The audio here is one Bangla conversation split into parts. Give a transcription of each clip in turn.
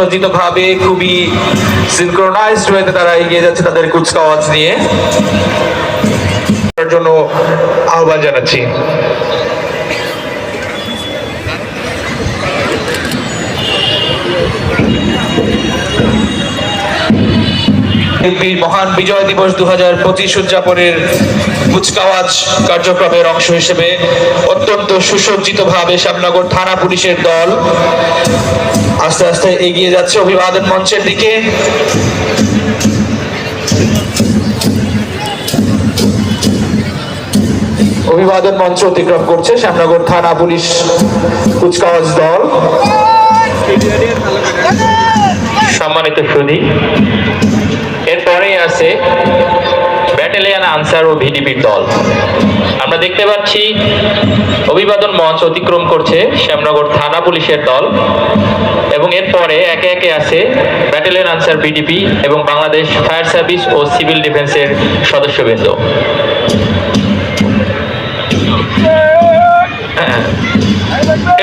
সজ্জিত ভাবে খুবই সিনক্রোনাইজড ওয়েতে তারা এগিয়ে যাচ্ছে তাদের কুচকাওয়াজ নিয়ে, তার জন্য আহ্বান জানাচ্ছি। মহান বিজয় দিবস 2025 উদযাপনের কুচকাওয়াজ কার্যক্রমের অংশ হিসেবে অত্যন্ত সুসজ্জিত ভাবে শ্যামনগর থানা পুলিশের দল আস্তে আস্তে এগিয়ে যাচ্ছে অভিবাদন মঞ্চের দিকে। অভিবাদন মঞ্চ অতিক্রম করছে শ্যামনগর থানা পুলিশ কুচকাওয়াজ দল। সম্মানিত সুধী, এরপরেই আছে ব্যাটালিয়ন আনসার ও ভিডিপির দল। আমরা দেখতে পাচ্ছি অভিবাদন মঞ্চ অতিক্রম করছে শ্যামনগর থানা পুলিশের দল এবং এরপরে একে একে আছে ব্যাটালিয়ন আনসার ভিডিপি এবং বাংলাদেশ ফায়ার সার্ভিস ও সিভিল ডিফেন্সের সদস্যবৃন্দ।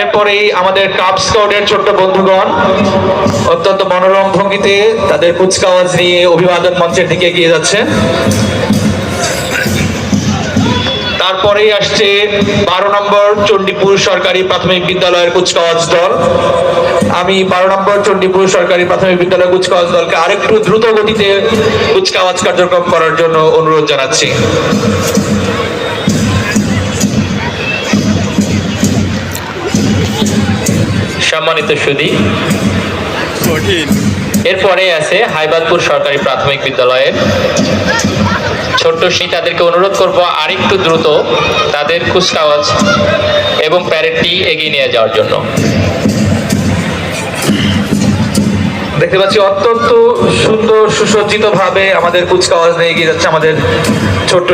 এরপরেই আমাদের কাপ স্কাউটের ছোট্ট বন্ধুগণ অত্যন্ত মনোরম ভঙ্গিতে তাদের কুচকাওয়াজ নিয়ে অভিবাদন মঞ্চের দিকে এগিয়ে যাচ্ছে। তারপরেই আসছে 12 নম্বর চণ্ডীপুর সরকারি প্রাথমিক বিদ্যালয়ের কুচকাওয়াজ দল। আমি 12 নম্বর চণ্ডীপুর সরকারি প্রাথমিক বিদ্যালয় কুচকাওয়াজ দলকে আরেকটু দ্রুত গতিতে কুচকাওয়াজ কার্যক্রম করার জন্য অনুরোধ জানাচ্ছি। সম্মানিত সুধী, এরপরে আছে হাইবাদপুর সরকারি প্রাথমিক বিদ্যালয়ের ছোট্ট সেই তাদেরকে অনুরোধ করব আরেকটু দ্রুত তাদের কুচকাওয়াজ এবং প্যারেডটি এগিয়ে নিয়ে যাওয়ার জন্য। দেখতে পাচ্ছি অত্যন্ত সুন্দর সুসজ্জিত ভাবে আমাদের কুচকাওয়াজ নিয়ে এগিয়ে যাচ্ছে আমাদের ছোট্ট